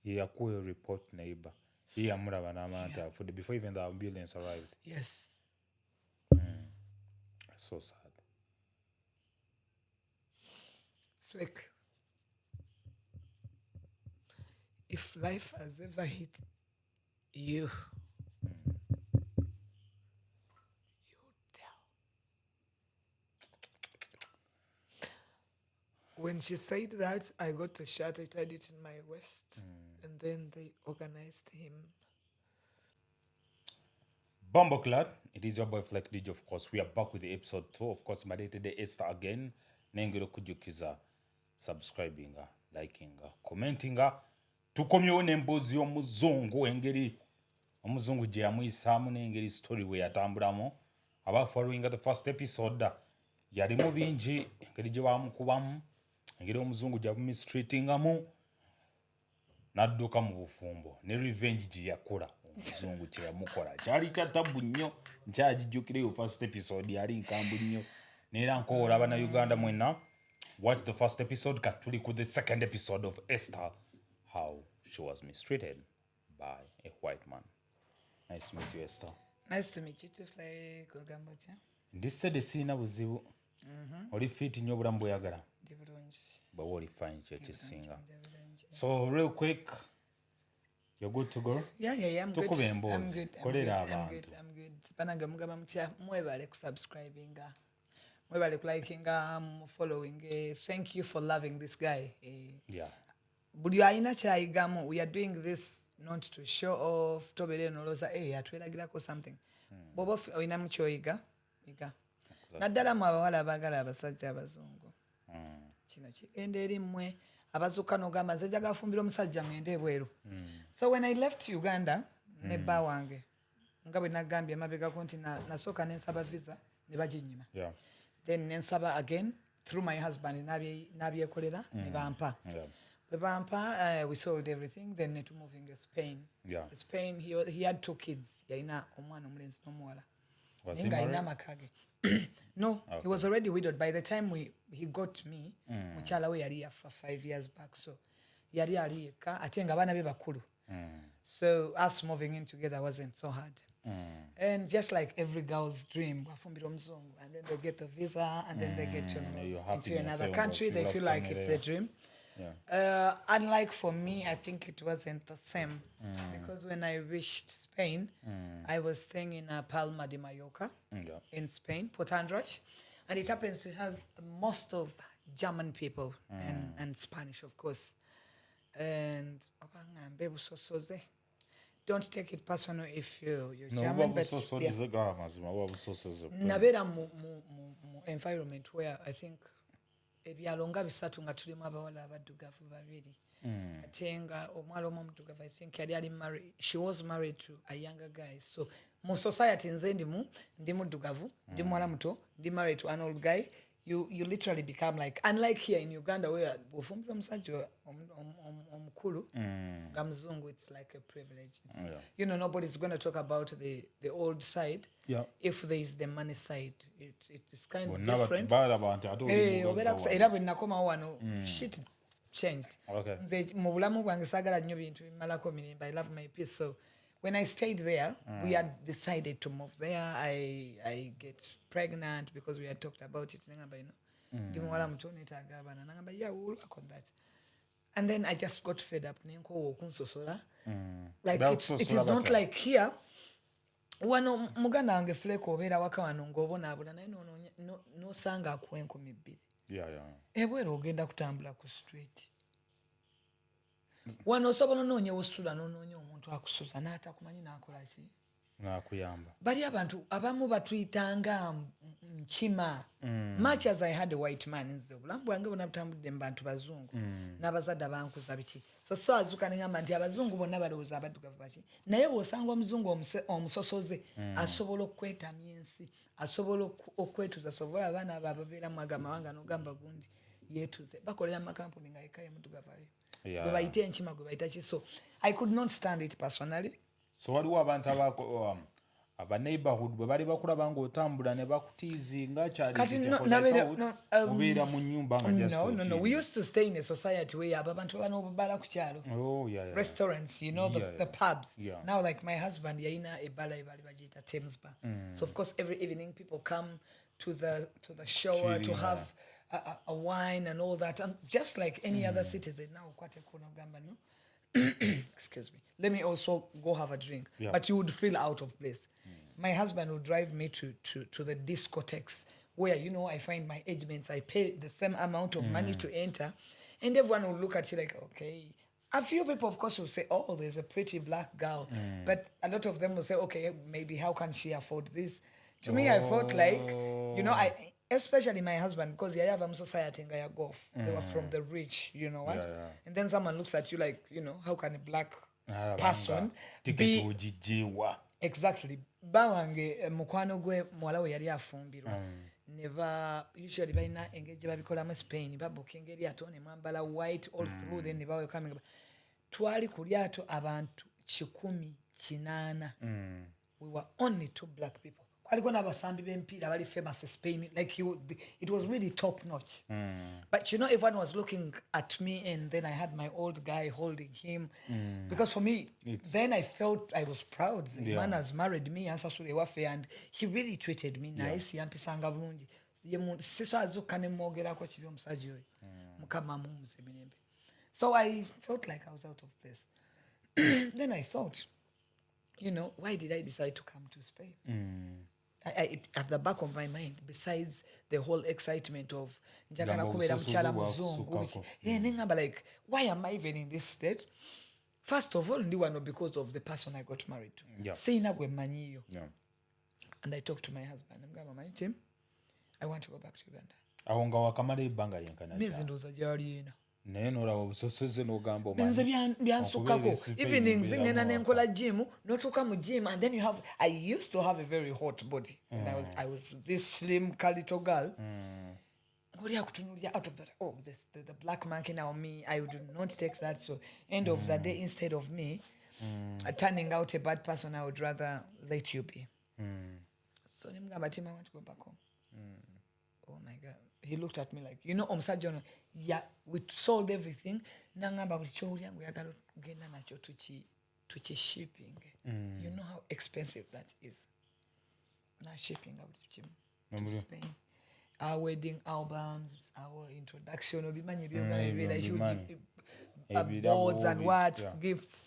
yakuwa report neighbor yamulaba n'amanta afudde before even the ambulance arrived. Yes. So sad. Flick. If life has ever hit you, tell. When she said that, I got the shirt, I tied it in my waist, and then they organized him. Bumbleclad, it is your boy Fleck DJ, of course. We are back with the episode 2. Of course, my day today Esther again. Nengero kujukiza subscribing, liking, commenting. Tukomyewo n'emboozi y'omuzungu engeri omuzungu gye yamuyisaamu n'engeri story we yatambulamu. Aba following the first episode yalimu bingi engeri gye bamukubamu engeri omuzungu gye yamumistreatingamu n'adduka mu bufumbo ne revenge gye yakola omuzungu kye yamukola kyali kya tabu nnyo nkyagijjukireyo first episode yali nkambu nnyo neera nkoola abannayuganda mwenna watch the first episode kati tuli ku the second episode of Esther, how she was mistreated by a white man. Nice to meet you, Esther. Nice to meet you too, Fly Gogambotya. Ndisede sirina buzibu. Oli fit nnyo obulamu bweyagala. Ndi bulungi. Bwe oli fine kye kisinga. So real quick, you're good to go? Yeah, I'm good. Tukube emboozi. Kolera abantu. I'm good. Pananga mugamba mutya mwebale ku subscribing. Mwebale ku liking, following. Thank you for loving this guy. Yeah. Buli ayina kyayigamu, we are doing this not to show off tobere noloza atwelagirako something. Bobo oyina mu kyoyiga yiga. Naddala mu abawala abagala abasajja abazungu. Kino kigenda eri mmwe abazuuka n'ogamba nze njaga afumbira omusajja ngende ebweru. So when I left Uganda ne bba wange nga bwe nagambye emabegako nti nasooka nensaba visa ne baginnyima. Then nensaba again through my husband n'abyekolera ne bampa. Bampa, we sold everything, then to moving to Spain. Yeah. Spain, he had 2 kids. Yaina omwana omulenzi n'omuwala. Was he married? No, okay. He was already widowed. By the time he got me, mukyala we yali yafa 5 years back. So yali aliyeka ate nga abaana be bakulu. So us moving in together wasn't so hard. And just like every girl's dream, wafumbira omuzungu, and then they get the visa, and then they get to move into another country. They feel like it's a dream. Yeah. Unlike for me, I think it wasn't the same because when I reached Spain, I was staying in Palma de Mallorca in Spain, Port Androch, and it happens to have most of German people and Spanish, of course. And don't take it personal if you're German, but nabera mu environment where I think ebyalo nga bisatu nga tulimu abawala abaddugavu babiri ate nga omwala omu omuddugavu I think yali married, she was married to a younger guy. So mu society nze ndi muddugavu ndi mwala muto ndi married to an old guy. You literally become like, unlike here in Uganda where ofumbira omusajja omukulu nga muzungu, it's like a privilege. You know, nobody's going to talk about the old side if there is the money side. It is kind of different. Era bwe nakomawo wano shit changed. Nze mu bulamu bwange saagala nnyo bintu bimalako mirembe. I love my peace. So when I stayed there, we had decided to move there. I get pregnant because we had talked about it. Yeah, we'll work on that. And then I just got fed up. Like it is not like here. Wano muganda wange Fleko obeera waka wano ng'obonaabona naye n'osanga akuwa 2,000. Ebweru ogenda kutambula ku street. Wano osobola onoonya osula n'onoonya omuntu akusuza n'atakumanyi n'akola ki? N'akuyamba. Bali abantu abamu batuyitanga nkima. Much as I had a white man nze obulamu bwange bwonna butambudde mu bantu bazungu n'abazadde abankuza biki. So azuuka n'engamba nti abazungu bonna balowooza abaddugavu baki. Naye bw'osanga omuzungu omusosoze asobola okwetamya ensi, asobola okwetuza, sobola abaana abo ababeera mu agamawanga n'ogamba gundi yeetuze. Bakolera mu makampuni nga yekka ye muddugavu aliyo. Gwe bayita enkima, gwe bayita ki. So I could not stand it personally. So waliwo abantu aba neighborhood bwe bali bakulaba ng'otambula ne bakutiizinga Kati no, obeera mu nnyumba nga just no. We used to stay in a society where abantu bano bala ku kyalo. Oh, yeah. Restaurants, you know, the pubs. Yeah. Now, like my husband, yayina a bar ebali bagita Thames Bar. So of course, every evening people come to the shower to have a wine and all that, and just like any other citizen. Now, kwate kuno gamba no. Excuse me. Let me also go have a drink. Yeah. But you would feel out of place. My husband would drive me to the discotheques where, you know, I find my age mates. I pay the same amount of money to enter. And everyone will look at you like, okay. A few people, of course, will say, oh, there's a pretty black girl. But a lot of them will say, okay, maybe how can she afford this? To me, I felt like, you know, especially my husband, because you have a society in golf. They were from the rich, you know what? Yeah. And then someone looks at you like, you know, how can a black person be... Exactly. Bawange mukwano gwe mwala we yali afumbirwa. Never usually baina engage babikola mu Spain babukinga eryato ne mwambala white all through then ne bawe coming. Twali ku lyato abantu 180. We were only 2 black people. Kwaliko n'abasambi b'empiira bali famous Spain, like it was really top notch. But you know, everyone was looking at me, and then I had my old guy holding him, because for me, then I felt I was proud. The man has married me, and he really treated me nice. Yampisanga bulungi. Siso azuka ne mwogerako kibi omusajja oyo. Mukama mumuze mirembe. So I felt like I was out of place. Then I thought, you know, why did I decide to come to Spain? At the back of my mind, besides the whole excitement of njagala kubeera mukyala muzungu, nengamba like, why am I even in this state? First of all, ndi wano because of the person I got married to. Sina gwe mmanyiyo. And I talked to my husband. Mugamba manyi Tim, I want to go back to Uganda. Awo nga wakamala ebbanga lyenkana. Miezi ndowooza gyali ena. Naye n'olaba obusosoze n'ogamba nze byansukkako. Evenings ngenda nenkola gym, n'otuuka mu gym, and then I used to have a very hot body. And I was this slim, little girl. Ngoli akutunulia out of that, oh, the black monkey now me, I would not take that. So end of the day, instead of me turning out a bad person, I would rather let you be. So nimgamba Tim, I want to go back home. Oh my God. He looked at me like, you know, omusajja ono, yeah, we sold everything. Nangamba buli ky'olya ngu oyagala okugenda nakyo tuki shipping. You know how expensive that is. Na shipping buli kimu to Spain. Our wedding albums, our introduction, obimanyi byogala bibeera huge boards and what, gifts.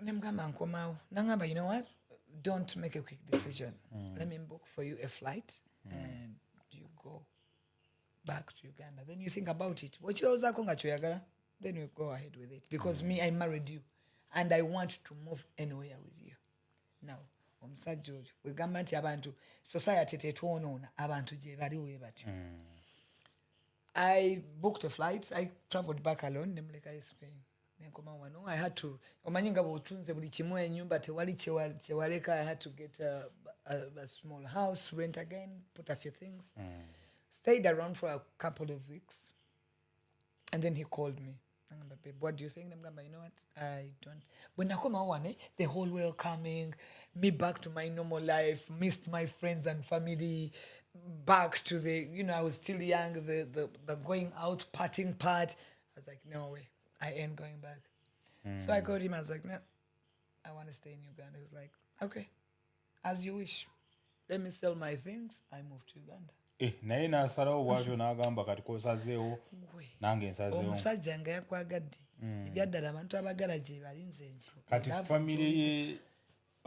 Nemugamba nkomawo. Nangamba, you know what? Don't make a quick decision. Let me book for you a flight and you go back to Uganda. Then you think about it. Then you go ahead with it. Because me, I married you. And I want to move anywhere with you. Now, omusajja oyo wegamba nti abantu society tetwonoona abantu gye bali we batyo. I booked a flight. I traveled back alone. Nemuleka Spain. Nenkoma wano. I had to, omanyi nga bw'otunze buli kimu enyumba tewali kyewaleka. I had to get a small house, rent again, put a few things. Stayed around for a couple of weeks. And then he called me. Babe, what do you think? You know what? I don't. When I come out, the whole world coming, me back to my normal life, missed my friends and family, back to the, you know, I was still young, the going out, partying part. I was like, no way, I ain't going back. So I called him, I was like, no, I want to stay in Uganda. He was like, okay, as you wish. Let me sell my things. I moved to Uganda. Naye n'asalawo bw'atyo n'agamba kati kosazeewo nange nsazeewo. Omusajja nga yakwagadde ebyaddala abantu abagala gye balinze nje. Kati family ye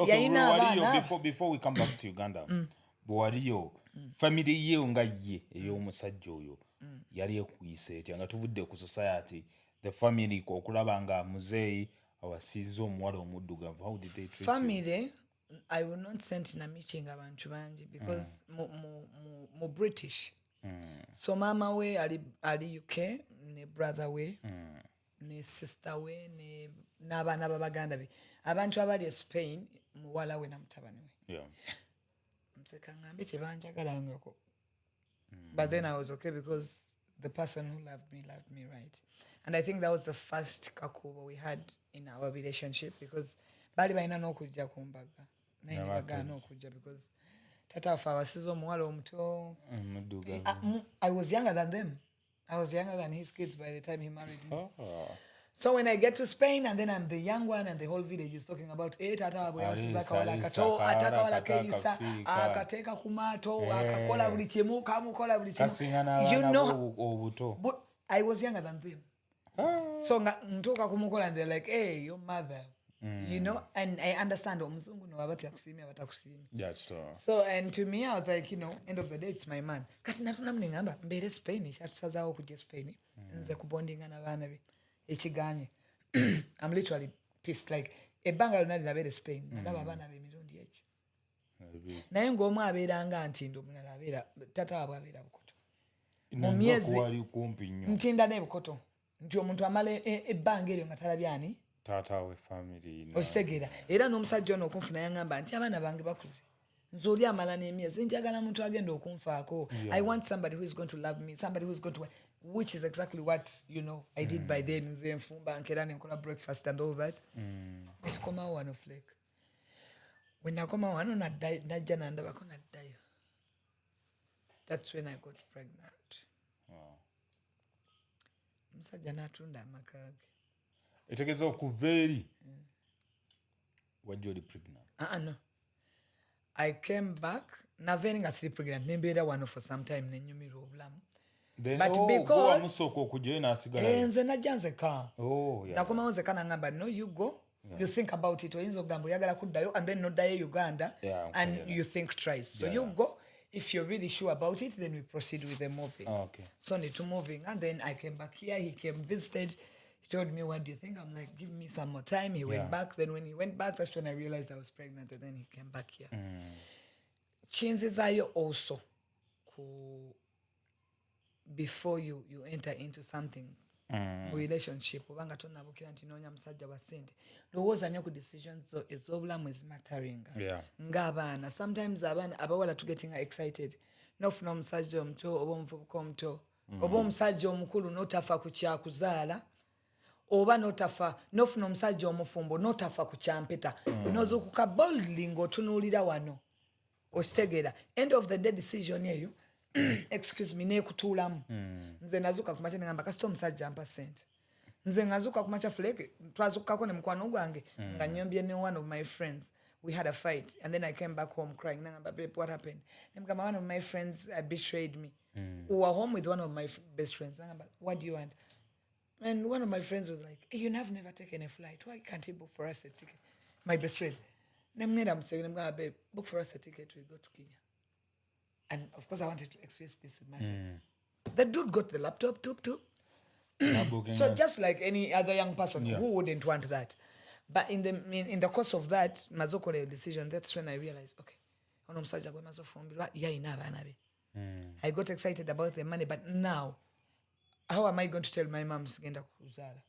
yalina abaana. Before we come back to Uganda, bwe waliyo family ye nga ye ey'omusajja oyo yali ekuyise etya nga tuvudde ku society, the family okulaba nga muzeeyi awasizza omuwala omuddugavu. How did they treat family? I will not send in a meeting abantu banji because mo British. So mama we ali UK, ne brother we, ne sister we, ne n'abaana babaganda be. Abantu abali Spain, muwala we na mutabani we. Yeah. Mseka ngambe tebanjagalangako. But then I was okay because the person who loved me right. And I think that was the first kakuba we had in our relationship because bali balina n'okujja kumbaga. naye ne bagaana okujja because tata waffe awasiza omuwala omuto. I was younger than them. I was younger than his kids by the time he married me. So when I get to Spain and then I'm the young one and the whole village is talking about tata wabwe yawasiza akawala kato ataka wala keisa akateka kumato akakola buli kimu kamukola buli kimu. You know, but I was younger than them. So ntoka kumukola and they're like, hey, your mother. You know, and I understand Muzungu no abati akusimi abatakusimi. Yeah, sure. So and to me I was like, you know, end of the day it's my man. Kati natuna mningamba mbere Spain shatusazawo kujja Spain. Nze kubondinga na bana be. Ekiganye. I'm literally pissed like ebbanga lonna lirabere Spain. Ndaba abaana be mirundi eki. Naye ng'omu abeeranga ntindo omulala abeera tata waabwe abeera Bukoto. Mu myezi ntinda ne Bukoto. Nti omuntu amala ebbanga eryo nga talabye ani tata we family. Ositegeera. Era n'omusajja ono okunfuna yangamba nti abaana bange bakuze. Nze oli amala n'emyezi njagala muntu agenda okunfaako. I want somebody who is going to love me, somebody who is going to, which is exactly what, you know, I did by then. Nze nfumba nkera nenkola breakfast and all that. Netukomawo wano flake. When nakoma wano najja nandabako naddayo. That's when I got pregnant. Musajja n'atunda amaka ge. Etegeeza okuva eri wajja oli pregnant? No. I came back naveni nga siri pregnant nembeera wano for some time nenyumirwa obulamu. But because wamusooka okujjayo n'asigala nze najja nzeka. Nakomawo nzeka nangamba no you go. You think about it oyinza okugamba oyagala kuddayo and then noddayo Uganda and you think twice. So you go. If you're really sure about it, then we proceed with the moving. So need to moving. And then I came back here. He came, visited. He told me, what do you think? I'm like, give me some more time. He went back. Then when he went back, that's when I realized I was pregnant. And then he came back here. Chances are you also, before you enter into something, relationship, obanga tonabukira nti nonya musajja wa sente. Lowooza nnyo ku decisions ez'obulamu ezimattering. Ng'abaana. Sometimes abaana abawala getting excited. Nofuna omusajja omuto oba omuvubuka omuto. Oba omusajja omukulu n'otafa ku kyakuzaala. Oba nofuna omusajja omufumbo n'otafa ku kyampeta. N'ozuukuka boldly ng'otunuulira wano. Ositegeera. End of the day decision eyo. Excuse me, neekutuulamu. Nze nazuuka ku makya ngamba kasita omusajja ampa ssente. Nze ngazuuka ku makya fuleke twazuukako ne mukwano gwange nga nyombye ne one of my friends. We had a fight and then I came back home crying. Nangamba, babe, what happened? Nangamba, one of my friends betrayed me. We were home with one of my best friends. Nangamba, what do you want? And one of my friends was like, hey, you have never taken a flight. Why can't he book for us a ticket? My best friend. I'm saying, babe, book for us a ticket. We go to Kenya. And of course, I wanted to express this with my friend. The dude got the laptop, too. So just like any other young person who wouldn't want that. But in the course of that, mazokole decision, that's when I realized, okay, I got excited about the money, but now, how am I going to tell my mom Sigenda Kuzala?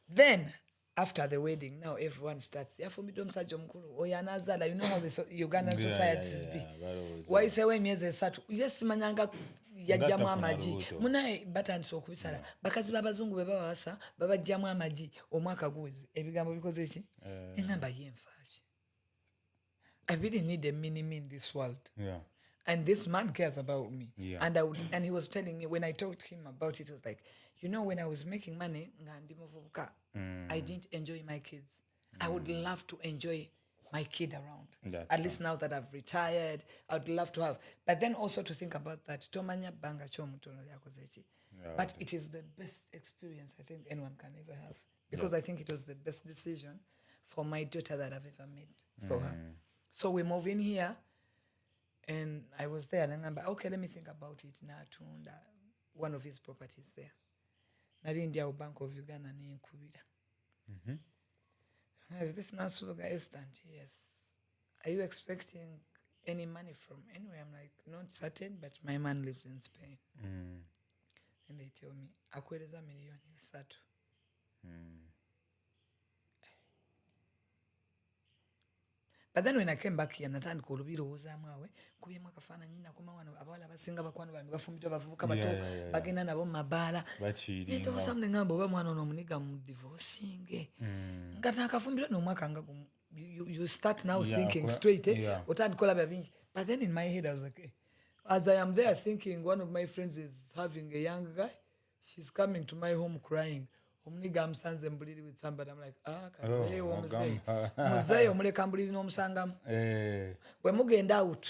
Then, after the wedding, now everyone starts. You know how the Ugandan societies be. Why say when miezi esatu? Just manyanga yajjamu amaji. Munaye batandise okubisala. Bakazi b'abazungu bwe babawasa babajjamu amaji omwaka guweze. Ebigambo bikoze ki? Engamba yenfaaki. I really need a mini-me in this world. And this man cares about me. And he was telling me, when I talked to him about it, he was like, you know, when I was making money, I didn't enjoy my kids. I would love to enjoy my kid around. At least now that I've retired, I would love to have. But then also to think about that. But it is the best experience I think anyone can ever have. Because I think it was the best decision for my daughter that I've ever made for her. So we move in here. And I was there and I'm like, okay, let me think about it. Natunda, one of his properties there. Narindia Bank of Uganda ni Nkubira. Is this Nasuga instant? Yes. Are you expecting any money from anywhere? I'm like, not certain, but my man lives in Spain. And they tell me, akweleza milioni 3. But then when I came back here, natandika olubirowoozamu awe kubyemu akafaananyi nakoma wano abawala basinga bakwano bange bafumbidde bavubuka bato bagenda nabo mu mabaala ndowooza mune ngamba oba mwana ono omuniga mu divorcinge nga takafumbirwa n'omwaka nga gumu you start now Yeah, thinking straight, yeah. But then in my head, I was like, as I am there thinking, one of my friends is having a young guy. She's coming to my home crying. Omniga msanze mbuliri with somebody. I'm like, kazehe wo mzee. Mzee omuleka mbuliri n'omusangamu. Bwe mugenda out.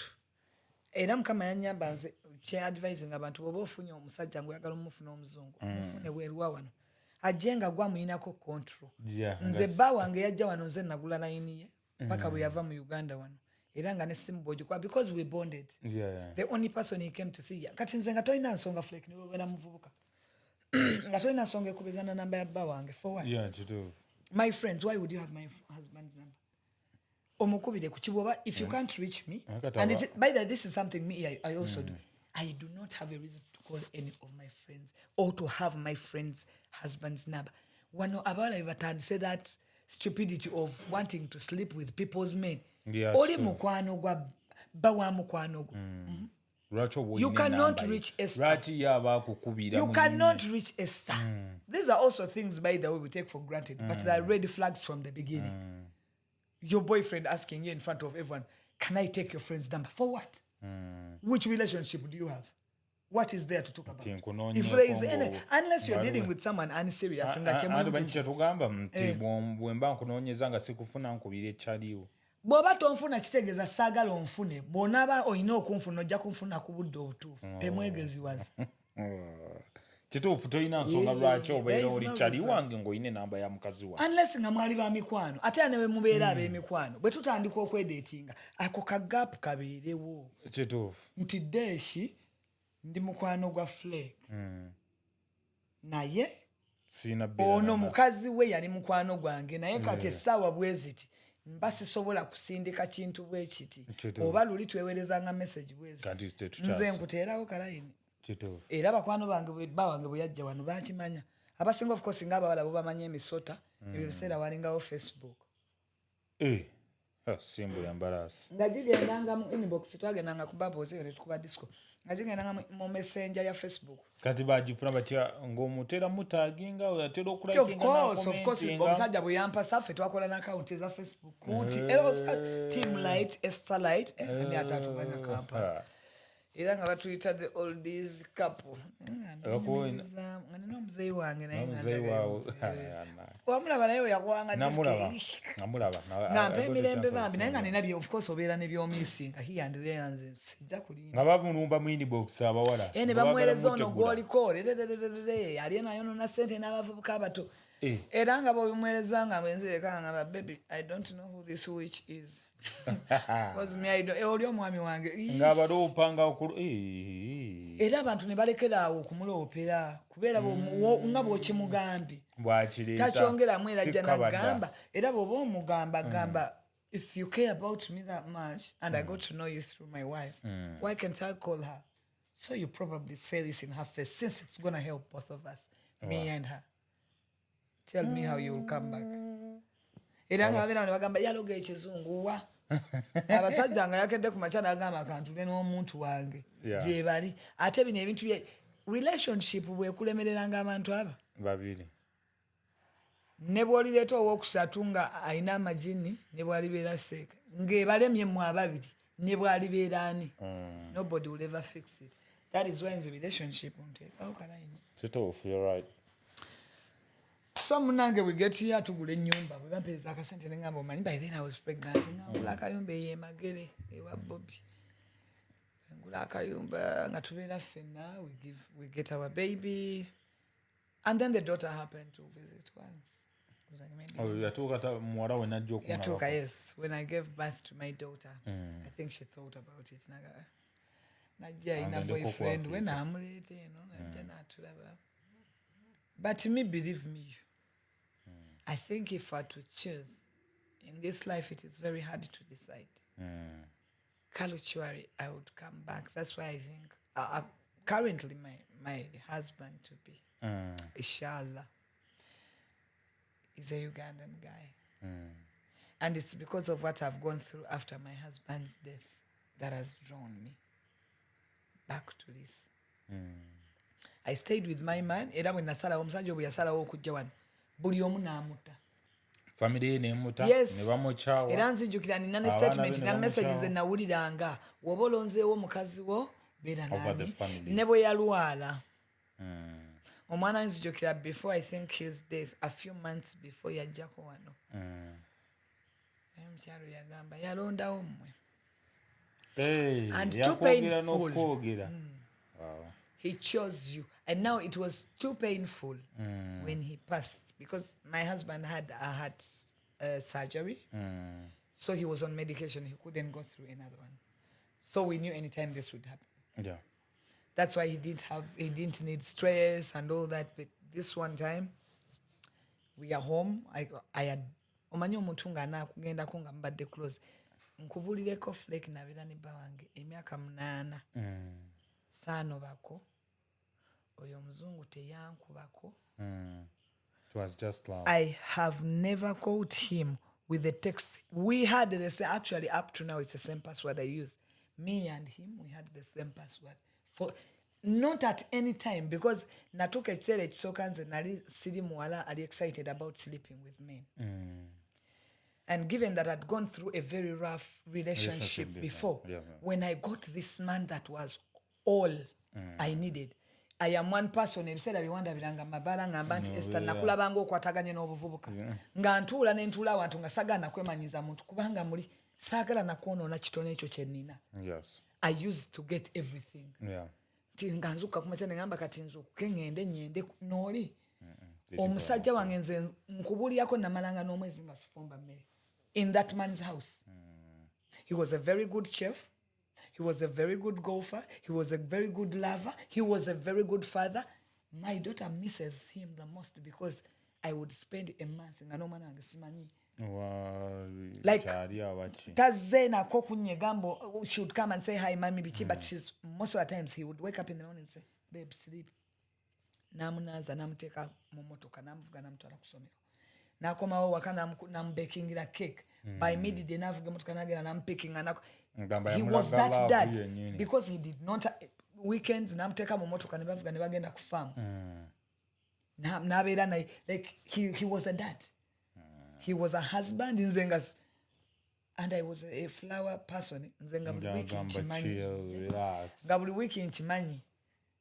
Era mukama yannyamba nze kye-advising abantu bw'oba ofunye omusajja ng'oyagala omufuna omuzungu. Mufune bweruwa wano. Ajje nga gwa muyinako control. Nze bba wange yajja wano nze nagula layini ye. Paka bwe yava mu Uganda wano. Era nga n'essimu bw'ogikuba because we bonded. The only person he came to see. Kati nze nga tolina nsonga Flake ne bw'obeera muvubuka. Nga tolina nsonga ekubizana namba ya bba wange. For what? Yeah, to do. My friends, why would you have my husband's number? Omukubire ku kiboba, if you can't reach me, and by the way, this is something I also do. I do not have a reason to call any of my friends or to have my friend's husband's number. Wano abawala batandise that stupidity of wanting to sleep with people's men. Yeah, Oli mukwano gwa bawa mukwano gwo. You cannot reach Esther. You cannot reach Esther. These are also things, by the way, we take for granted, but they are red flags from the beginning. Your boyfriend asking you in front of everyone, can I take your friend's number? For what? Which relationship do you have? What is there to talk about? If there is any, unless you're dealing with someone unserious, bw'oba tonfuna kitegeeza saagala onfune bw'onaaba olina okunfuna ojja kunfuna ku budde obutuufu temwegeziwaza kituufu tolina nsonga lwaki obeera oli kyali wange ng'olina enamba ya mukazi wange unless nga mwali ba mikwano ate era ne bwe mubeera ab'emikwano bwe tutandika okwedeetinga ako kagaapu kabeerewo kituufu nti deeshi ndi mukwano gwa Flake naye ono mukazi we yali mukwano gwange naye kati essaawa bwe ziti mba sisobola kusindika kintu bwe kiti oba luli twewerezanga message bwezi nze nkuteerawo kalayini era bakwano bange bba wange bwe yajja wano bakimanya abasinga of course ng'abawala bo bamanyi emisota ebyo biseera walingawo Facebook simbu ya mbalasi nga gigendanga mu inbox twagendanga ku babozi ne tukuba disco nga gigendanga mu messenger ya Facebook kati bagifuna batya ng'omutera mutaginga oyatera okulakinga of course omusajja bwe yampa saffe twakola n'account za Facebook kuti Team Light Esther Light ani atatumanya Kampala era nga batuyita the oldies couple nga nina omuzeeyi wange naye wamulaba naye weyakwanga nga mpa emirembe bambi naye nga nina of course obeera ne by'omiisi nga hiyandireya nze sijja kulinda nga babulumba mu inbox abawala ne bamuweereza ono gw'oliko aliye nayonona ssente n'abavubuka abato era nga bwebimuweereza nga mwenzireka nga baby I don't know who this witch is oli omwami wange ngaabalopanga era abantu ne balekeraawo okumuloopera kubeera nga bw'okimugambye takyongeramu era ajja nagamba era bw'oba omugamba gamba if you care about me that much and I got to know you through my wife why can't I call her so you probably say this in her face since it's gonna help both of us me and her tell me how you will come back era nga babeera ne bagamba yaloga ekizungu wa abasajja nga yakedde ku makya n'agamba akantule n'omuntu wange gye bali ate bino ebintu bye relationship bwekulemereranga abantu aba babiri ne bw'olireeta owookusatu nga alina amagini ne bw'alibeera seeka ng'ebalemye mu ababiri ne bw'alibeera ani nobody will ever fix it that is why in the relationship nteekawo kalayini kituufu you're right so munange we get here tugula ennyumba bwe bampeereza akasente ne ngamba omanyi by then I was pregnant ngula akayumba eyo emagere ewa Bobby ngula akayumba nga tubeera ffenna we get our baby and then the daughter happened to visit once yatuuka muwala we najja yatuuka yes when I gave birth to my daughter I think she thought about it najja alina boyfriend we naamuleeta eno najja n'atulaba but me believe me I think if I were to choose in this life it is very hard to decide culturally I would come back that's why I think currently my husband to be inshallah is a Ugandan guy and it's because of what I've gone through after my husband's death that has drawn me back to this I stayed with my man era bwe nasalawo omusajja bwe yasalawo okujja wano buli omu n'amutta family nemuta yes ne bamukyawa era nzijukira nina ne Abaana statement be na ne message bamukyawa. ze nawuliranga woba olonzeewo mukazi wo beera Over the nani family. ne bwe yalwala omwana nzijukira before I think his death a few months before yajjako wano naye omukyalo yagamba yalondawo mmwe and too yakwogera painful. n'okwogera Wow. He chose you. And now it was too painful when he passed because my husband had a heart surgery. So he was on medication. He couldn't go through another one. So we knew anytime this would happen. Yeah. That's why he didn't need stress and all that. But this one time, we are home. I had omanyi omuntu nga anakugendako nga mbadde close nkubulireko flake nabeera ne bba wange emyaka 8 saanobako oyo omuzungu teyankubako. It was just love. I have never called him with the text. We had the same, actually up to now it's the same password I use. Me and him, we had the same password. For not at any time because natuka ekiseera ekisooka nze nali siri muwala ali excited about sleeping with men. And given that I'd gone through a very rough relationship before, when I got this man that was all I needed, I am one person ebiseera biwandabiranga mabala ngamba nti Esther nakulabanga okwataganye n'obuvubuka nga ntuula ne ntuula awantu nga sagana kwemanyiza muntu kubanga muli saagala nakwonoona kitono ekyo kye nnina. I used to get everything. Nti nga nzuuka kumakya ne ngamba kati nzuukuke ŋŋende nnyende n'oli omusajja wange nze nkubulirako namalanga n'omwezi nga sifumba mmere in that man's house. He was a very good chef. He was a very good golfer. He was a very good lover. He was a very good father. My daughter misses him the most because I would spend a month nga n'omwana wange simanyi. Like tazze nako kunyega mbo she would come and say hi mommy bichi but she's most of the times he would wake up in the morning and say babe sleep. Namunaza namuteeka mu motoka namuvuga namutwala ku ssomero nakomawo waka namubakingira cake by midday navuga motoka nagenda nampikinga he was that dad because he did not weekends namuteeka mu motoka ne bavuga ne bagenda ku farm nabeera naye like he was a dad. He was a husband nzenga and I was a flower person nzenga buli week nkimanyi nga buli week nkimanyi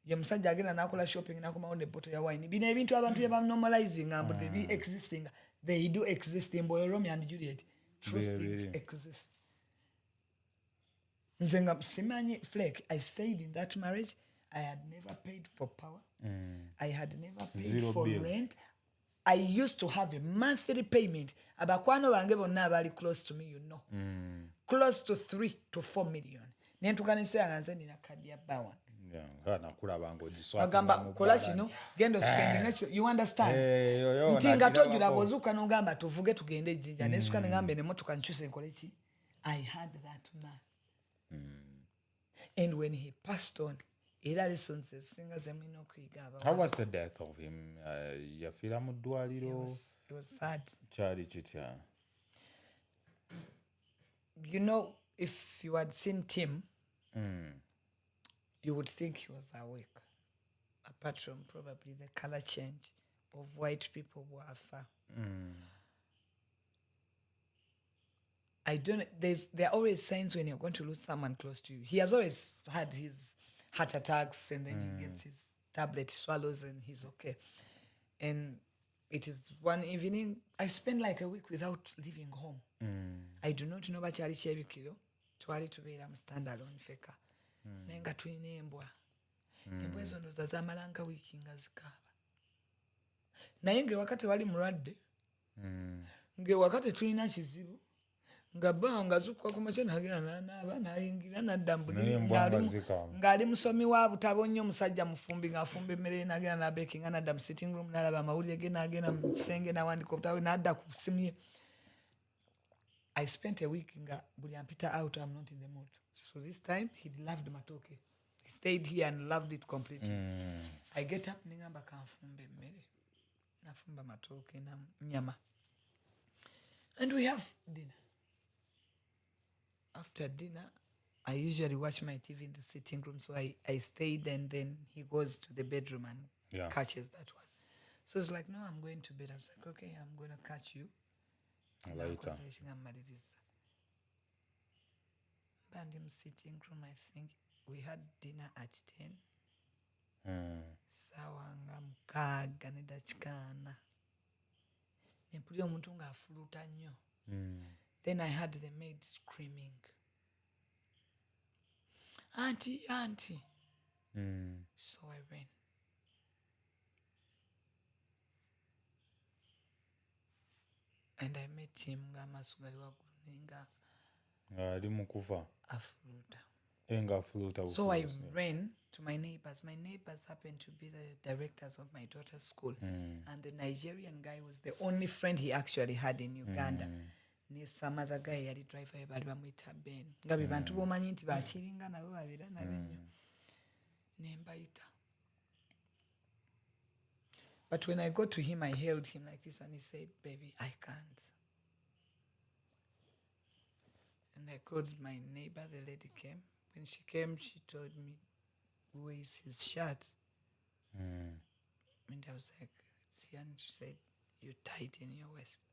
ye musajja agenda nakola shopping nakomawo ne bottle ya wine bino ebintu abantu bye banormalizing and they be existing they do exist in Boy Romeo and Juliet. Truth things exist. Nzenga simanyi flake. I stayed in that marriage. I had never paid for power. I had never paid Zero for bill. rent. I used to have a monthly payment. Abakwano bange bonna abali close to me, you know. Close to 3 to 4 million. Nentukanisa nga nze nina kadi ya bba wange. nakulabanga ogiswata Agamba kola kino genda spending ekyo. You understand? Nti nga tojula bozuka n'ogamba tuvuge tugende ejjinja. Nesuka n'egamba emmotoka nkyuse nkole ki? I had that man. And when he passed on, era lessons ezisinga ze mulina okuyiga abaana. How was the death of him? Yafiira mu ddwaliro It was sad. kyali kitya? You know, if you had seen Tim, you would think he was awake. Apart from probably the color change of white people who are far. I don't. There are always signs when you're going to lose someone close to you. He has always had his heart attacks, and then he gets his tablet, swallows, and he's okay. And it is one evening. I spent like a week without leaving home. I do not know about Charlie Chebikilo. Twali tubeera mu standalone feka. Naye nga tulina embwa. Embwa ezo ndowooza zaamalanga wiiki nga zikaaba. Naye ng'ewakati wali mulwadde. Ng'ewakati tulina kizibu. Nga bba nga zukwa ku makya nagenda n'anaaba n'ayingira n'adda mu buliri ng'ali musomi wa butabo nnyo omusajja mufumbi ng'afumba emmere n'agenda n'abeekinga n'adda mu sitting room n'alaba amawulire ge n'agenda mu kisenge n'awandika obutabo n'adda ku simu ye. I spent a week nga buli ampita out, I'm not in the mood. So this time he loved matoke. He stayed here and loved it completely. I get up ningamba kanfumba emmere. Nafumba matoke na nyama. And we have dinner. After dinner, I usually watch my TV in the sitting room. So I stayed and then he goes to the bedroom and catches that one. So it's like, no, I'm going to bed. I was like, okay, I'm going to catch you. Later. nga mmaliriza mba ndi mu sitting room. I think we had dinner at 10. Saawa nga 6:40 ne mpulira omuntu ng'afuluta nnyo. Then I heard the maid screaming, "Auntie, auntie." So I ran. And I met him ng'amaaso gali waggulu nenga Ali mukufa. afuluta. Enga afuluta. So I ran to my neighbors. My neighbors happened to be the directors of my daughter's school. And the Nigerian guy was the only friend he actually had in Uganda. Ne some other guy yali driver we bali bamuyita Ben. Nga be bantu bomanyi nti bakiringa nabo babira nabo nnyo. Ne mbayita. But when I got to him, I held him like this and he said, "Baby, I can't." And I called my neighbor, the lady came. When she came, she told me, "Where is his shirt?" And I was like, "It's here." And she said, "You tight in your waist."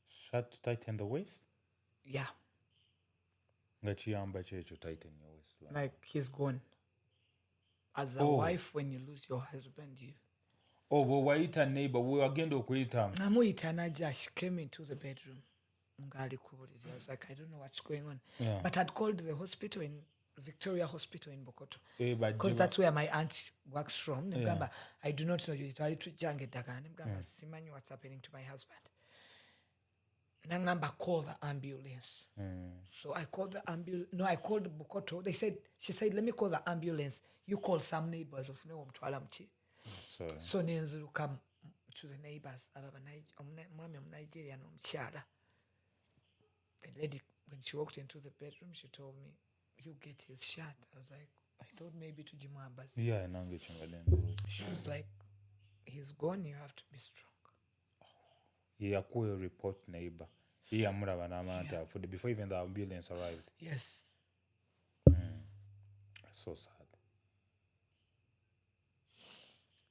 Shirt tight in the waist? Yeah. Ngachiyamba checho tight in your waist. Like he's gone. As a wife, when you lose your husband, you... Oh, well, waita neighbor, we agenda okuyita. Namuyita naja, she came into the bedroom. I was like, I don't know what's going on. Yeah. But I'd called the hospital in Victoria Hospital in Bokoto. Because that's where my aunt works from. Yeah. I do not know you. Simanyi what's happening to my husband. Nangamba, call the ambulance. So I called the ambulance. No, I called Bokoto. She said, let me call the ambulance. You call some neighbors of Newamtwalamchi. So Nenzuru come to the neighbors. Nigeria. The lady, when she walked into the bedroom, she told me, "You get his shirt." I was like, I thought maybe to Jimabas. Yeah, she was like, "He's gone, you have to be strong." Yeah, call your report neighbor. Yeah, before even the ambulance arrived. Yes. So sad.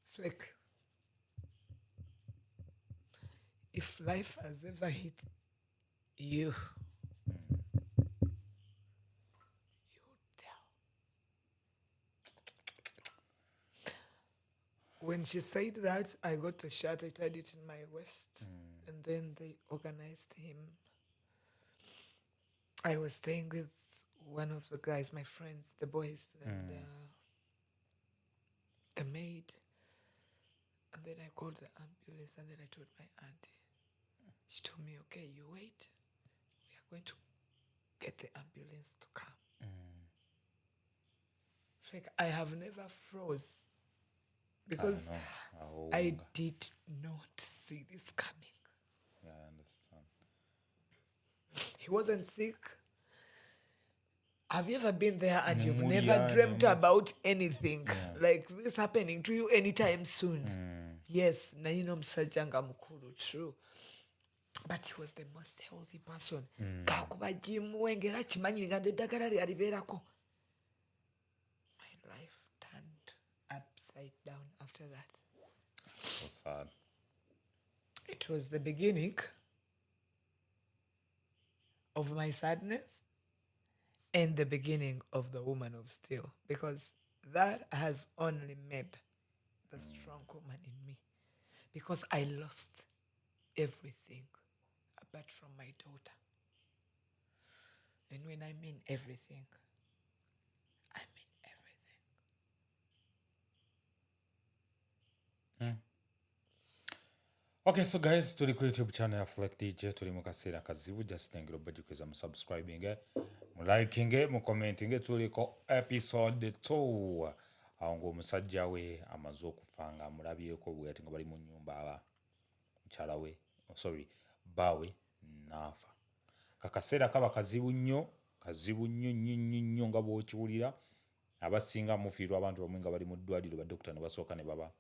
Flick. If life has ever hit you, when she said that, I got the shirt, I tied it in my waist, and then they organized him. I was staying with one of the guys, my friends, the boys, and the maid. And then I called the ambulance, and then I told my auntie. She told me, "Okay, you wait. We are going to get the ambulance to come." It's like I have never froze. Because I did not see this coming. Yeah, I understand. He wasn't sick. Have you ever been there and you've never dreamt about anything like this happening to you anytime soon? Yes, Naino Msajanga Mukuru, true. But he was the most healthy person. My life turned upside down after that. So sad. It was the beginning of my sadness and the beginning of the woman of steel, because that has only made the strong woman in me, because I lost everything apart from my daughter. And when I mean everything, I mean everything. Okay, so guys, tuli ku YouTube channel ya Fleck DJ, tuli mu kaseera kazibu, just tengera obajjukiza mu subscribing, mu liking, mu commenting, tuli ko episode 2. Awo ng'omusajja we amaze okufa nga amulabyeko bwe ati nga bali mu nnyumba mukyala we, baawe n'afa. Kakaseera kaba kazibu nnyo nnyo nga bw'okiwulira. Abasinga mufiirwa abantu bamwe nga bali mu ddwaliro baddokita ne basooka ne baba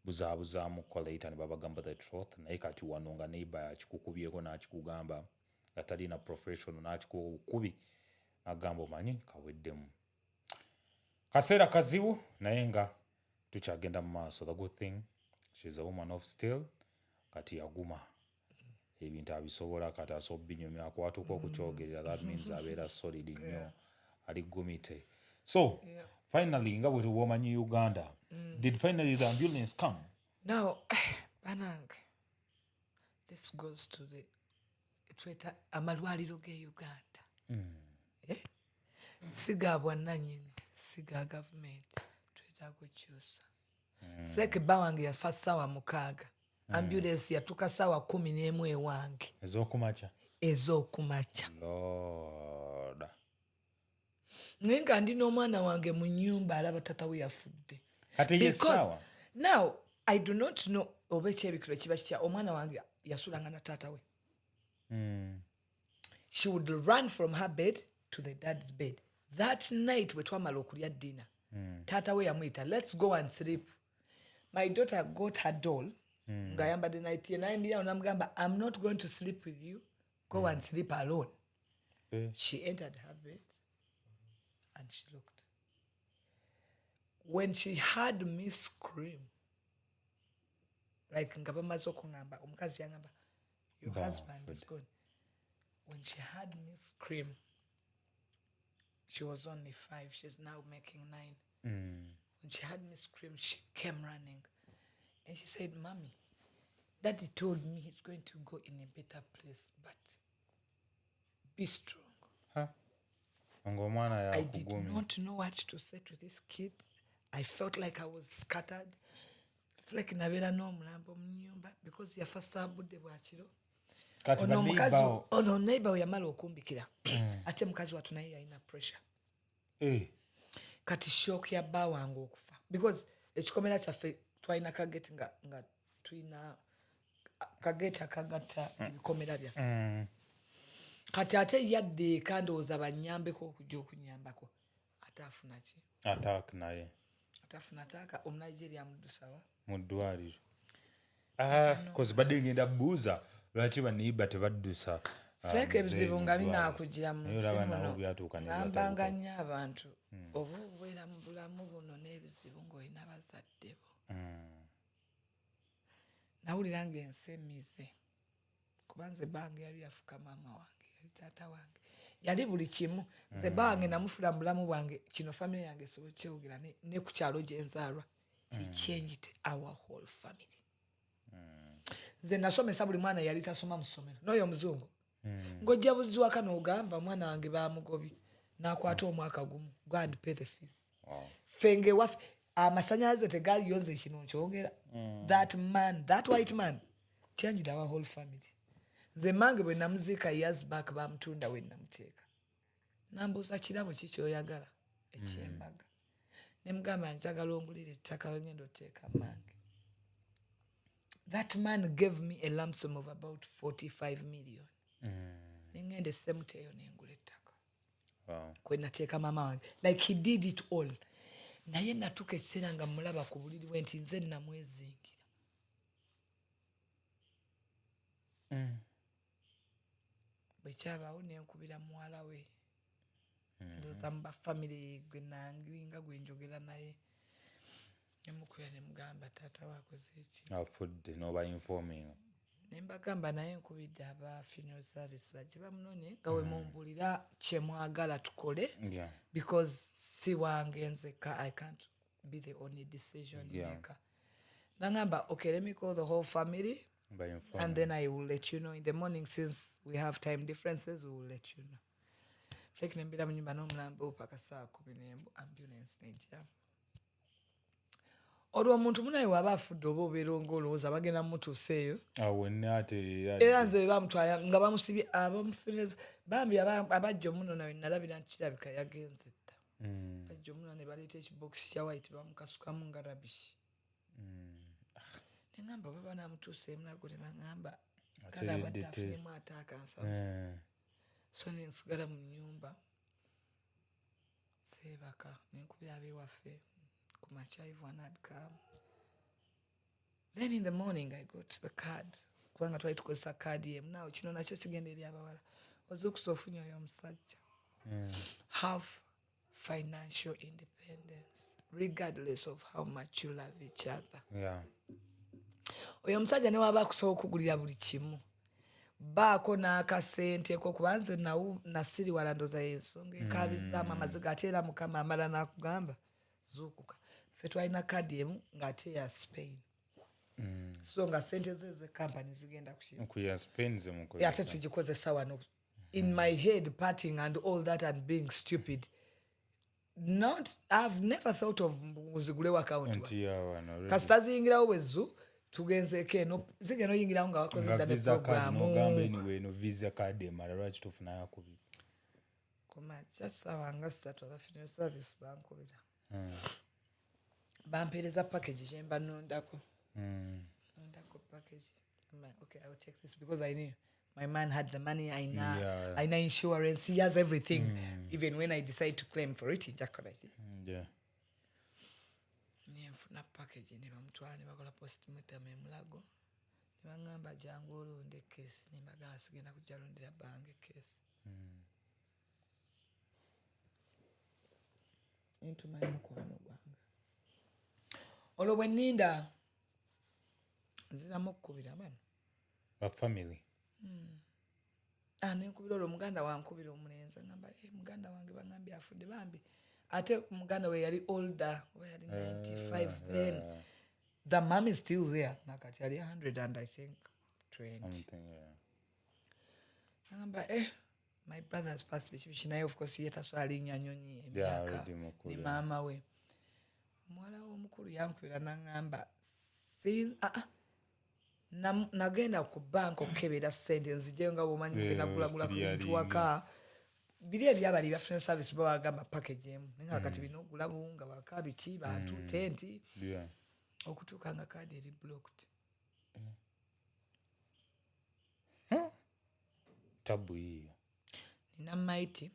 buzaabuzaamu koleita ne babagamba the truth, naye kati wano nga neighbor akikukubyeko n'akikugamba nga talina professional n'akikuwa obukubi n'agamba omanyi kaweddemu. Kaseera kazibu naye nga tukyagenda mu maaso. The good thing, she's a woman of steel kati yaguma ebintu abisobola kati asobola binyomya akwatuka okukyogerera that means abeera solid nnyo ali gumite so finally nga bwe tuwomanyi Uganda did finally the ambulance come now banange this goes to the tweta amalwaliro ge Uganda siga bwannannyini siga government tweta kukyusa flek bawange yafa ssaawa 6 ambulance yatuka ssaawa 11 ewange ez'okumakya Lord naye nga ndi n'omwana wange mu nnyumba alaba tata we yafudde now I do not know oba ekyebikiro kiba kitya omwana wange yasulanga na taata we she would run from her bed to the dad's bed that night bwe twamala okulya dinner taata we yamuyita let's go and sleep my daughter got her doll ng'ayambadde night ye nayimbirawo namugamba I'm not going to sleep with you go and sleep alone she entered her bed and she looked when she heard me scream like nga bamaze okuŋŋamba omukazi yaŋŋamba your husband is gone when she heard me scream she was only 5 she's now making 9 when she heard me scream she came running and she said mommy daddy told me he's going to go in a better place but be strong I did not know what to say to this kid I felt like I was scattered like nabeera n'omulambo mu nnyumba because yafa saabudde bwakiro ono omukazi ono neighbor yamala okumbikira ate mukazi watu naye yalina pressure kati shock ya bba wange okufa because ekikomera kyaffe twalina kageti nga tulina kageti akagatta ebikomera byaffe kati ate yadde eka ndowooza bannyambeko okujja okunyambako ate afuna ki atafuna taaka omunigeria muddusawa mu ddwaliro kozi badde ngenda buuza lwaki baneiba tebaddusa flek ebizibu nga binaakugira mu nsi muno nambanga nnyo abantu oba obeera mu bulamu buno n'ebizibu ng'olina bazadde bo nawulira ng'ensi emize kuba nze bange yali yafuka maama wange yali taata wange yali buli kimu nze bange namufula mu bulamu bwange kino famire yange esobola kyewugira ne ku kyalo gye nzaalwa he changed our whole family nze nasomesa buli mwana yali tasoma mu ssomero n'oyo omuzungu ng'ojja buzzi waka n'ogamba omwana wange bamugobye n'akwata omwaka gumu go and pay the fees fenge ewaffe amasannyalaze tegaaliyo nze kino nkyogera that white man changed our whole family nze mange bwe namuziika years back bamutunda we namuteeka nambuuza kirabo ki kyoyagala ekyembaga ne mugamba njagala ongulira ettaka we ngenda oteeka mange that man gave me a lump sum of about 45 million nengenda essemuteeyo nengula ettaka kwe nateeka maama wange like he did it all naye natuka ekiseera nga mulaba ku buliri bwe nti nze namwezingira bwe kyabaawo nenkubira muwala we ndowooza mu bafamire gwe nanginga gwe njogera naye nemukubira nemugamba taata waakoze eki afudde noba informing nembagamba naye nkubidde aba funeral service bajje bamunone nga we mumbulira kyemwagala tukole because si wange nzeka I can't be the only decision maker nangamba okay let me call the whole family and then I will let you know in the morning since we have time differences we will let you know flake nembira mu nyumba n'omulambo paka saa 10 ambulance nejja olwo omuntu munaye waba afudde oba obeera ng'olowooza bagenda mutuusa eyo era nze bamutwala nga bamusibye abamufineza bambi abajja omuno nawe nalabira nti kirabika yagenze dda bajja omuno ne baleeta ekibokisi kya white bamukasukamu nga rabishi neŋŋamba baba namutuusa emulago ne baŋŋamba kale abadde afunemu ate akansaluza so nensigala mu nnyumba seebaka nenkubira ab'ewaffe kumakya everyone had come then in the morning I got the card kubanga twali tukozesa kaadi yemu naawe kino nakyo kigenda eri abawala ozukusa ofunye oyo omusajja have financial independence regardless of how much you love each other oyo omusajja ne waba akusobola okugulira buli kimu baako n'akasente ko kubanze nasiri wala ndoza ensonga enkabizaamu amaziga ate era mukama amala n'akugamba zuukuka ffe twalina kadi emu ng'ate ya Spain so nga sente ze zekampani zigenda ate tugikozesa wano in my head parting and all that and being stupid I've never thought of muzigulewo account kasita ziyingirawo bwezu tugenzeeko eno zigenda oyingirawo nga wakoze ddala programu visa card emala lwaki tufunayo akubiri kumakya ssaawa nga 3 abafuneral service bankubira bampeereza package gyemba nondako package okay I will take this because I knew my man had the money I know insurance he has everything even when I decide to claim for it njakola ki nenfuna package ne bamutwala ne bakola postmortem emulago ne baŋŋamba jangu olonda ekesi ne mbagamba sigenda kujja londera bange ekesi entumayo mukwano gwange olwo bwe nninda nziramu okukubira bano bafamily nenkubira olwo muganda wankubira omulenzi agamba muganda wange baŋŋambye afudde bambi ate muganda we yali older we yali 95 then the mom is still there nakati yali 100 and I think 20 agamba my brother's passed bikibishi naye of course yetaswala linnya nyonyi emyaka ne maama we muwala w'omukulu yankubira naŋŋamba nagenda ku banka okukebera ssente nzijeyo nga bwomanyi mugenda gulagula ku bintu waka biri ebyabali bya funeral service babagamba package emu naye nga kati bino ogula buwunga waka biki bantu tenti okutuuka nga kaadi eri blocked tabu hiyo nina maiti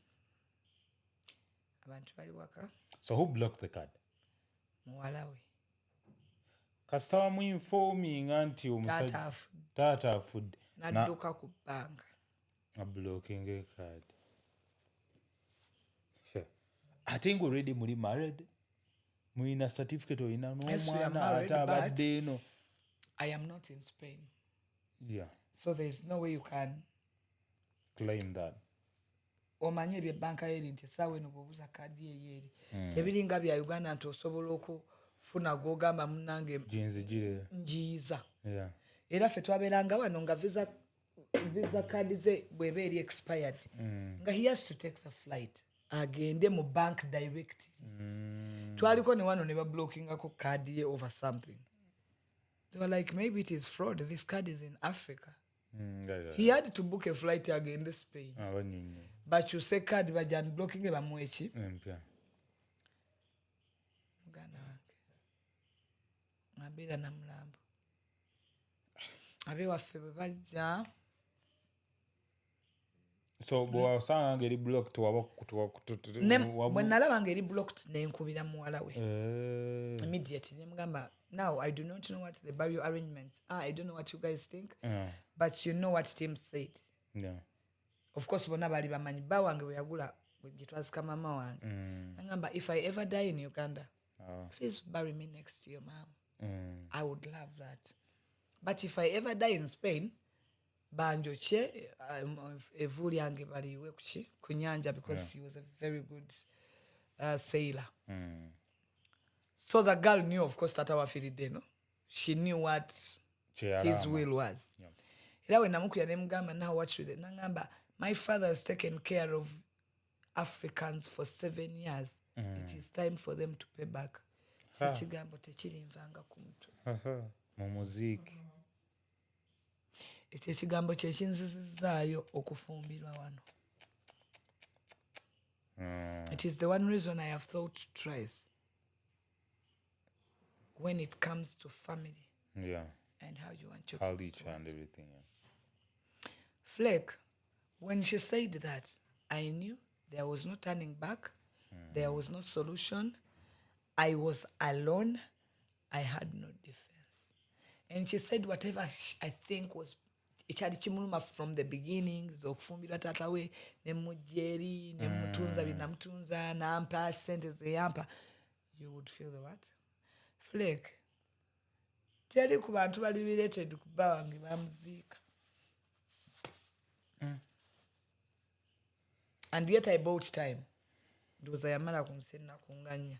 abantu bali waka so who blocked the card muwala we kasita wamuinfominga nti omusajja taata afudde nadduka ku banka ablocking ecard ate nga already muli married mulina certificate olina n'omwana ate abadde eno I am not in Spain so there is no way you can claim that omanye ebyo ebbanka yeri nti essaawa eno bw'obuza kaadi eyo eri tebiringa bya Uganda nti osobola okufuna gw'ogamba munnange njiyiza era ffe twabeeranga wano nga visa kaadi ze bw'eba eri expired nga he has to take the flight agende mu bank direct twaliko ne wano ne bablockingako kaadi ye over something they were like maybe it is fraud this card is in Africa he had to book a flight agende Spain bakyuse kaadi bajja unblocking bamuwa eki muganda wange abeera namulambo abewaffe bwe bajja so bwewasanga nga eri blocked bwe nalaba nga eri blocked nenkubira muwala we immediately nemugamba now I do not know what the burial arrangements are I don't know what you guys think but you know what Tim said of course bonna baali bamanyi bba wange bwe yagula gye twazika maama wange nagamba if I ever die in Uganda please bury me next to your mom I would love that but if I ever die in Spain banjokye evu lyange baliwe ku nyanja because he was a very good sailor so the girl knew of course tata wafiridde no she knew what his will was era we namukuya nemugamba now what should nagamba my father has taken care of Africans for 7 years it is time for them to pay back ekigambo tekirinvanga ku mutwe mu muziiki ekyo ekigambo kyekinzizizaayo okufumbirwa wano it is the one reason I have thought twice when it comes to family and how you want your kids to and everything Flake, when she said that I knew there was no turning back there was no solution I was alone I had no defense and she said whatever I think was ekyali kimuluma from the beginning okufumbirwa taata we nemujja eri nemutunza binamutunza nampa sente zeyampa you would feel the what Flake teri ku bantu bali related ku bba wange bamuziika. And yet I bought time. Ndoza yamala kunsenna kunganya.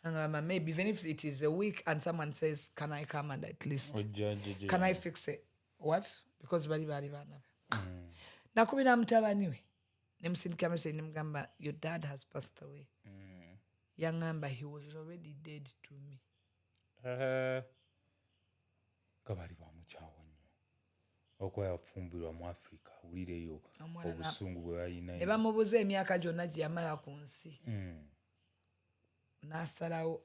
And maybe even if it is a week and someone says, can I come and at least, can I fix it? What? Because bali bana. Nakubira mutabani we. Nemsindika message nemgamba, your dad has passed away. Yangamba, he was already dead to me. Kabali bamuchawo nnyo. Okuba yafumbirwa mu Africa ulireyo obusungu bwe balina. Ne bamubuza emyaka gyonna gye yamala ku nsi. N'asalawo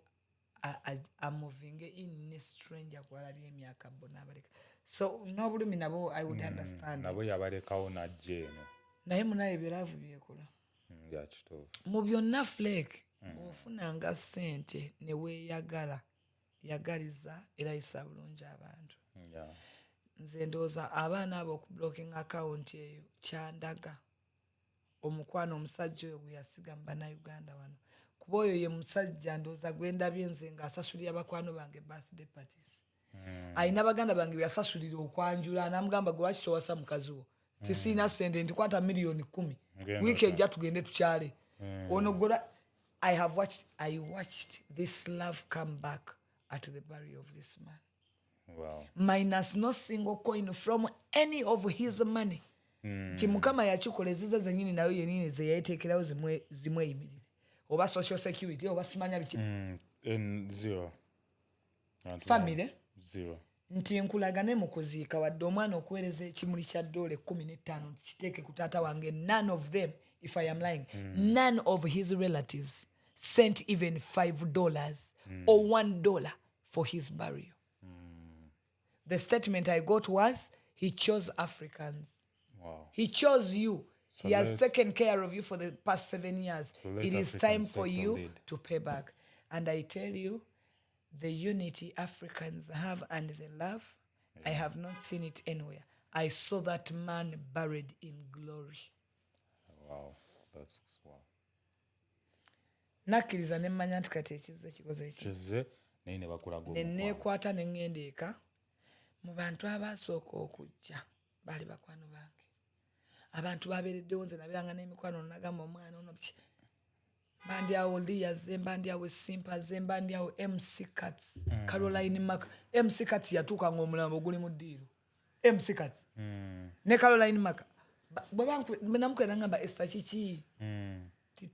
amuvinge in a stranger gwalabye emyaka bo n'abaleka. So n'obulumi nabo I would understand. Nabo yabalekawo n'ajja eno. Naye munaye ebiraavu byekola. Ya kituufu. Mu byonna Flake bw'ofunanga ssente ne weeyagala yagaliza erayisa bulungi abantu. Nze ndowooza abaana abo okublocking account eyo kyandaga omukwano omusajja oyo gwe yasiga mu bannayuganda wano. Kuba oyo ye musajja ndowooza gwe ndabye nze ng'asasulira bakwano bange birthday parties. Ayina baganda bange bye yasasulira okwanjula n'amugamba gwe lwaki towasa mukazi wo. Tisina ssente ntikwata miliyoni 10. Wiiki ejja tugende tukyale. Ono gwe I watched this love come back at the burial of this man. Wow. Minus no single coin from any of his money. Mukama yakikolezeza zennyini nayo yennyini ze yayeteekerawo zimweyimirire. Oba social security oba simanya biki. Zero. Family. Zero. Nti nkulagane mu kuziika wadde omwana okuweereza ekimuli kya doole 15 kiteeke ku taata wange. None of them, if I am lying, none of his relatives sent even $5 or $1 for his burial. The statement I got was, he chose Africans. Wow. He chose you. So he has taken care of you for the past 7 years. So it is Africans time for take the you lead. to pay back. And I tell you, the unity Africans have and the love, I have not seen it anywhere. I saw that man buried in glory. Wow. That's wow. Nakkiriza ne mmanya nti kati ekizze kikoze eki. Kizze naye ne bakulaga ne neekwata ne ŋŋenda eka. Mu bantu abasooka okujja baali bakwano bange. Abantu babeereddewo nze nabiranga n'emikwano nagamba omwana ono biki. Mbandyawo Leah ze, mbandyawo Simpa ze, mbandyawo MC Cats, Caroline Mac. MC Cats yatuuka ng'omulambo guli mu ddiiro. MC Cats. Ne Caroline Mac. Bwe namukwera ngamba Esther kiki?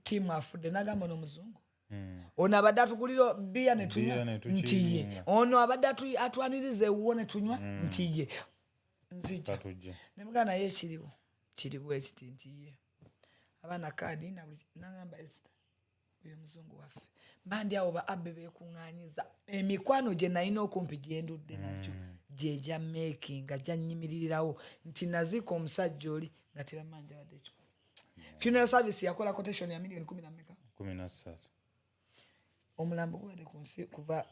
Tiimu afudde nagamba n'omuzungu. Ono abadde atugulira bbiya ne tunywa nti ye. Ono abadde atwaniriza ewuwo ne tunywa nti ye. Nzija. Ne mugamba naye kiriwo ekiti nti ye. Abaana kaadi nagamba Esther. Oyo muzungu waffe. Mbandyawo ba abbe beekuŋŋaanyiza. Emikwano gye nalina okumpi gye ndudde nagyo gye gya makinga gya nnyimirirawo nti naziika omusajja oli nga tebamanja wadde ekikuba. Funeral service yakola quotation ya milioni 13. Omulambo gwali ku nsi kuva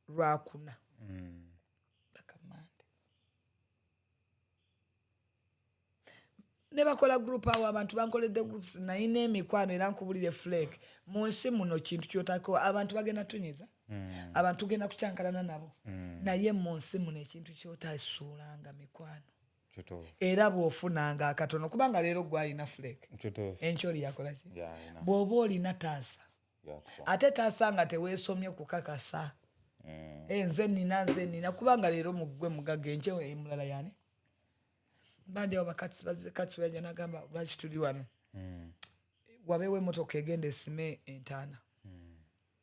Lwakuna. Bakamande. Ne bakola group awo abantu bankoledde groups nayina emikwano era nkubulire Flake. Mu nsi muno kintu kyotako abantu bagenda tunyiza. Abantu genda kucyankalana nabo. Naye mu nsi muno ekintu kyotasuulanga mikwano. Era bw'ofunanga akatono kubanga leero gwalina Flake. Enkyoli yakola ki? Bw'oba olina taasa. Ate taasa nga teweesomye kukakasa. Nze nina kubanga leero mugwe mugaga enkyewo emulala yani. Mbandyawo bakatsi bajja nagamba lwaki tuli wano. Wabeewo emmotoka egenda esime entaana.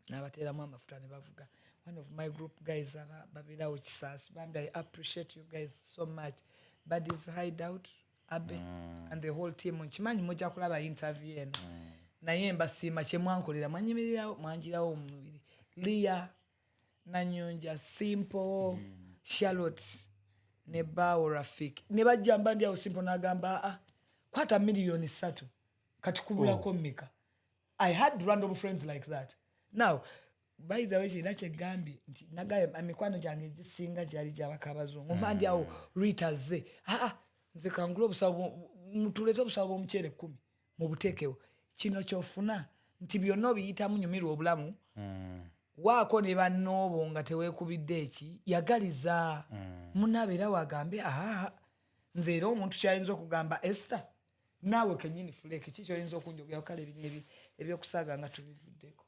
N'abateeramu amafuta ne bavuga. One of my group guys babeerawo Kisaasi. Bambi I appreciate you guys so much. Buddy's Hideout, Abe, and the whole team. Nkimanyi mujja kulaba interview eno. Naye mbasiima kye mwankolera mwanyimirirawo mwanjirawo omubiri. Leah, Nanyonja, Simple, Charlotte, ne Bawo Rafiki. Ne bajja mbandyawo Simple n'agamba kwata miliyoni 3 kati kubulako mmeka. I had random friends like that. Now, by the way, kirina kyegambye nti nagaye emikwano gyange gisinga gyali gy'abaka abazungu. Mbandyawo Rita ze. Nze kangula obusawo mutuleete obusawo bw'omuceere 10 mu buteekewo. Kino kyofuna nti byonna obiyitamu nyumirwa obulamu. waako ne bannoobo nga teweekubidde eki yagaliza munabeera wagambe nze era omuntu kyayinza okugamba Esther naawe kenyini fuleke ki kyoyinza okunjogera kale bino ebyokusaaga nga tubivuddeko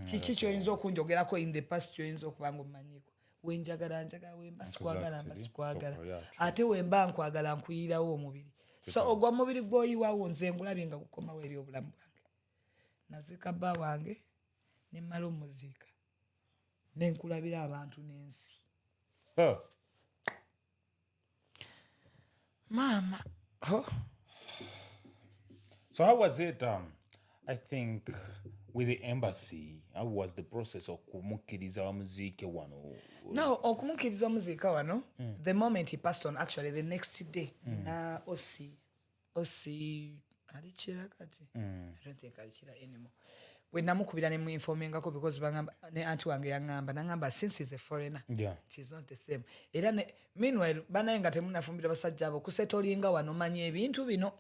kiki kyoyinza okunjogerako in the past kyoyinza okuba nga omumanyiiko wenjagala njagala wemba sikwagala mba sikwagala ate wemba nkwagala nkuyirawo omubiri so ogwa mubiri gw'oyiwaawo nze ngulabye nga gukomawo eri obulamu bwange naziika bba wange ne mmala omuziika nenkulabira abantu n'ensi maama So how was it, I think, with the embassy? How was the process of kumukiriza wamuziike wano? No, okumukiriza wamuziika wano, the moment he passed on, actually, the next day, na Osi, alichira kati? I don't think alichira anymore. We namukubira ne muinformingako because bangamba ne auntie wange yangamba nangamba since he's a foreigner it is not the same era ne meanwhile banaye nga temunafumbira basajja abo kusetolinga wano manye ebintu bino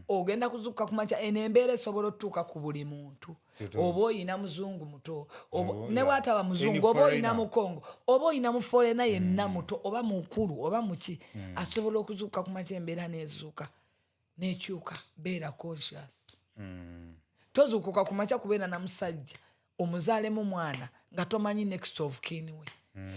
ogenda kuzuka kumacha enembeera esobola otuuka ku buli muntu oba oyina muzungu muto ne bwataba muzungu oba oyina mukongo oba oyina mu foreigner yenna muto oba mukulu oba muki asobola okuzuka kumacha embeera nezuuka nekyuka beera conscious tozuukuka kumacha kubeera na musajja omuzaalemu mwana nga tomanyi next of kin we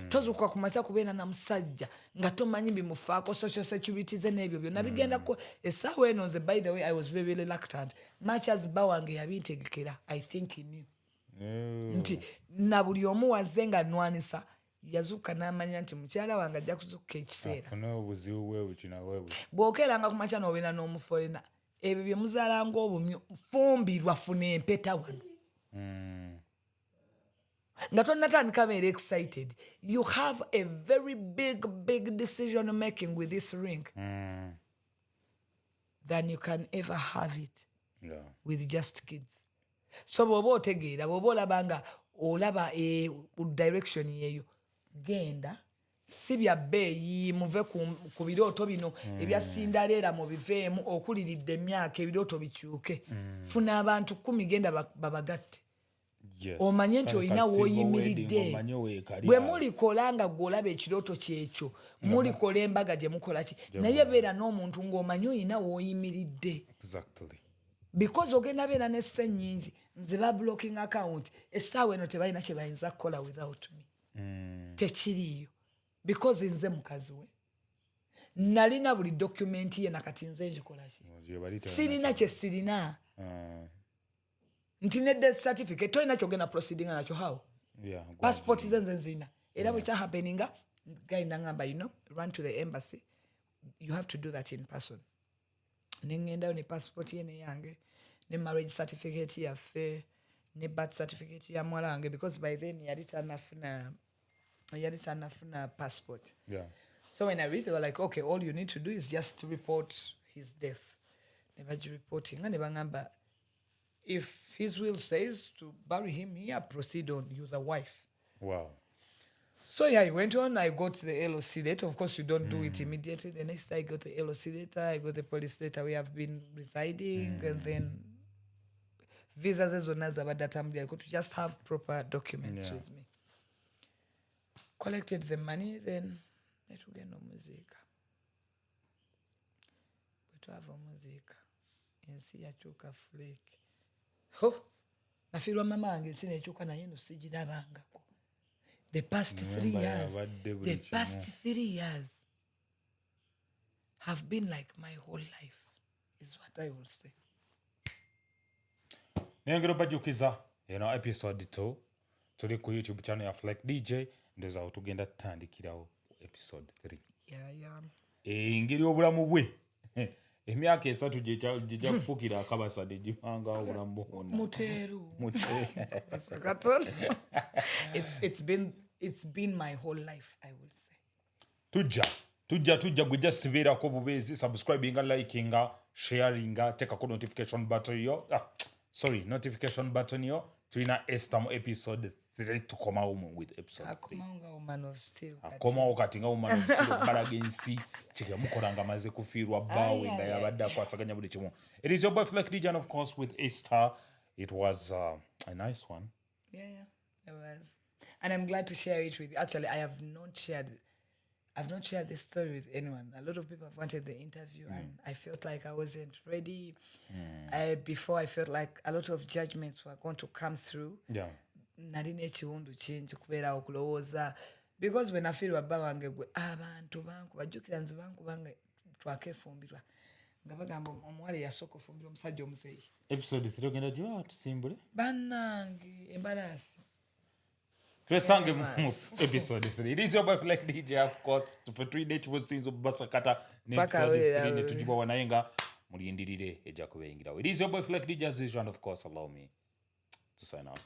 tozuukuka kumacha kubeera na musajja nga tomanyi bimufaako social security ze n'ebyo byonna bigendako essaawa eno nze by the way I was very reluctant much as bba wange yabintegekera I think he knew nti na buli omu wazze nga nnwanisa yazuuka n'amanya nti mukyala wange ajja kuzuukuka ekiseera bw'okeeranga kumacha n'obeera n'omufolena ebyo bye muzaalanga obumyu fumbirwa funa empeta wano nga tonnatandika beera excited you have a very big decision making with this ring than you can ever have it with just kids so bw'oba otegeera bw'oba olabanga olaba direction yeeyo genda si bya bbeeyi muve ku birooto bino ebya Sindaleera mubiveemu okuliridde emyaka ebirooto bikyuke funa abantu 10 genda babagatte omanye nti olina w'oyimiridde bwe mulikola nga gw'olaba ekirooto kyekyo mulikola embaga gye mukola ki naye beera n'omuntu ng'omanyi olina w'oyimiridde because ogenda beera n'esse nnyingi nze ba blocking account essaawa eno tebalina kye bayinza kukola without me tekiriiyo because nze mukazi we nalina buli dokumenti ye nakati nze njikola ki sirina kye sirina nti ne death certificate tolina kyogenda proceeding nakyo how passport ze nze nzina era bwe kyahappeninga guy nangamba run to the embassy you have to do that in person nengendayo ne passport ye neyange ne marriage certificate yaffe ne birth certificate ya mwala wange because by then yali tanafuna passport so when I reached they were like okay all you need to do is just to report his death reporting and nebangamba if his will says to bury him here proceed on you the wife so yeah I went on I got the LOC letter of course you don't do it immediately the next day I got the LOC letter I got the police letter we have been residing and then visas zonna zabadatambulira to just have proper documents with me collected the money then netugenda omuziika bwetwava omuziika ensi yakyuka flake nafiirwa mama wange ensi nekyuka naye no sigirabangako the past 3 years have been like my whole life is what I will say nengero bajukiza episode 2 tuli ku YouTube channel ya Flake DJ ndoza awo tugenda tutandikirawo episode 3 engeri obulamu bwe emyaka 3 gijja kufuukira akabasade gipanga obulamu bwonna muteeru it's been my whole life I will say tujja gwe just beerako bubeezi subscribinga likinga sharinga tekako notification button yo tulina Esther mu episode 3 tukomawo with episode 3 akomawo kati nga woman of steel okubalaga ensi kyeyamukola nga amaze kufiirwa bbaawe nga yabadde akwasaganya buli kimu. It is your boy Flake DJ and of course with Esther. It was a nice one. Yeah. It was. And I'm glad to share it with you. Actually, I've not shared this story with anyone. A lot of people have wanted the interview, and I felt like I wasn't ready. Before, I felt like a lot of judgments were going to come through. Yeah. Nalina ekiwundu kingi kubeera okulowooza because bwe nafiirwa bba wange gwe abantu bankuba jjukira nze bankubange twakeefumbirwa nga bagamba omuwala eyasooka ofumbira omusajja omuzeeyi. Episode 3 ogenda gyo tusimbule bannange embalaasi twesange mu episode 3. It is your boy Fleck DJ, of course. For 3 days was tuyinza obubasakata ne tugibawa naye nga mulindirire ejja kubeeyingirawo. It is your boy Fleck DJ as usual, and of course allow me to sign out.